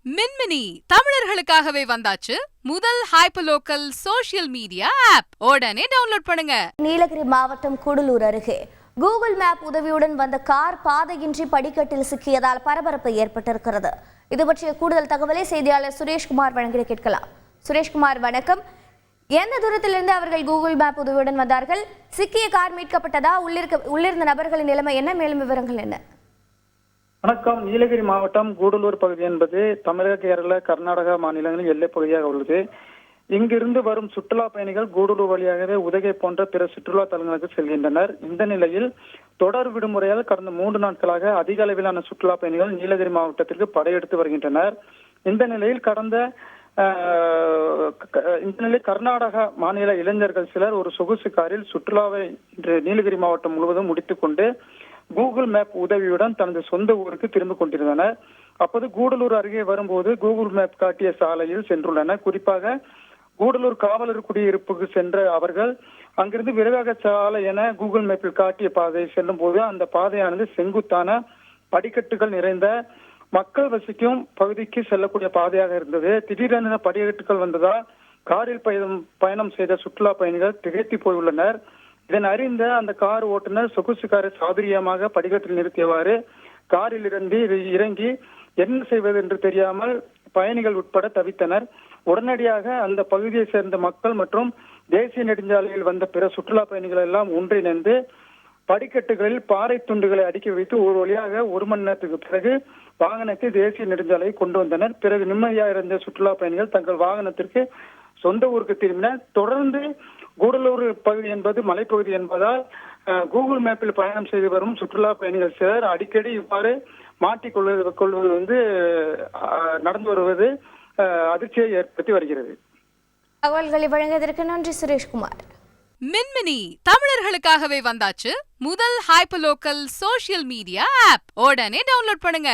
மின்மினி தமிழர்களுக்காகவே வந்தாச்சு முதல் hyperlocal social media app. உடனே டவுன்லோட் பண்ணுங்க. நீலகிரி மாவட்டம் கூடலூர் அருகே கூகுள் மேப் உதவியுடன் வந்த கார் பாதையின்றி படிக்கட்டில் சிக்கியதால் பரபரப்பு ஏற்பட்டிருக்கிறது. இது பற்றிய கூடுதல் தகவலை செய்தியாளர் சுரேஷ்குமார் வழங்கி கேட்கலாம். சுரேஷ்குமார், வணக்கம். எந்த தூரத்திலிருந்து அவர்கள் கூகுள் மேப் உதவியுடன் வந்தார்கள்? சிக்கிய கார் மீட்கப்பட்டதா? உள்ளிருந்த நபர்களின் நிலைமை என்ன? மேலும் விவரங்கள் என்ன? வணக்கம். நீலகிரி மாவட்டம் கூடலூர் பகுதி என்பது தமிழக, கேரள, கர்நாடகா மாநிலங்களின் எல்லைப் பகுதியாக உள்ளது. இங்கிருந்து வரும் சுற்றுலா பயணிகள் கூடலூர் வழியாகவே உதகை போன்ற பிற சுற்றுலா தலங்களுக்கு செல்கின்றனர். இந்த நிலையில் தொடர் விடுமுறையால் கடந்த 3 நாட்களாக அதிக அளவிலான சுற்றுலா பயணிகள் நீலகிரி மாவட்டத்திற்கு படையெடுத்து வருகின்றனர். இந்த நிலையில் கர்நாடகா மாநில இளைஞர்கள் சிலர் ஒரு சொகுசு காரில் சுற்றுலாவை இன்று நீலகிரி மாவட்டம் முழுவதும் முடித்துக் கொண்டு கூகுள் மேப் உதவியுடன் தனது சொந்த ஊருக்கு திரும்பிக் கொண்டிருந்தனர். அப்போது கூடலூர் அருகே வரும்போது கூகுள் மேப் காட்டிய சாலையில் சென்றுள்ளனர். குறிப்பாக கூடலூர் காவலர் குடியிருப்புக்கு சென்ற அவர்கள் அங்கிருந்து விரைவாக சாலை என கூகுள் மேப்பில் காட்டிய பாதை செல்லும் போது அந்த பாதையானது செங்குத்தான படிக்கட்டுகள் நிறைந்த மக்கள் வசிக்கும் பகுதிக்கு செல்லக்கூடிய பாதையாக இருந்தது. திடீரென படிக்கட்டுகள் வந்ததால் காரில் பயணம் செய்த சுற்றுலா பயணிகள் திகைத்து போயுள்ளனர். இதன் அறிந்த அந்த கார் ஓட்டுநர் சொகுசு காரை சாதுரியமாக படிக்கட்டில் நிறுத்தியவாறு காரில் இறங்கி என்ன செய்வது என்று தெரியாமல் பயணிகள் உட்பட தவித்தனர். உடனடியாக அந்த பகுதியை சேர்ந்த மக்கள் மற்றும் தேசிய நெடுஞ்சாலையில் வந்த பிற சுற்றுலா பயணிகள் எல்லாம் ஒன்றிணைந்து படிக்கட்டுகளில் பாறை துண்டுகளை அடுக்கி வைத்து ஒரு வழியாக 1 மணி நேரத்துக்கு பிறகு வாகனத்தை தேசிய நெடுஞ்சாலையை கொண்டு வந்தனர். பிறகு நிம்மதியாக இருந்த சுற்றுலா பயணிகள் தங்கள் வாகனத்திற்கு சொந்த ஊருக்கு திரும்பினர். தொடர்ந்து கூடலூர் பகுதி என்பது மலைப்பகுதி என்பதால் கூகுள் மேப்பில் பயணம் செய்து வரும் சுற்றுலா பயணிகள் சிலர் அடிக்கடி இவ்வாறு மாட்டிக்கொள்வது நடந்து வருவது அதிர்ச்சியை ஏற்படுத்தி வருகிறது. தகவல்களை வழங்கியதற்கு நன்றி சுரேஷ்குமார். மின்மினி தமிழர்களுக்காகவே வந்தாச்சு முதல் ஹைப்பர்லோக்கல் சோஷியல் மீடியா ஆப். உடனே டவுன்லோட் பண்ணுங்க.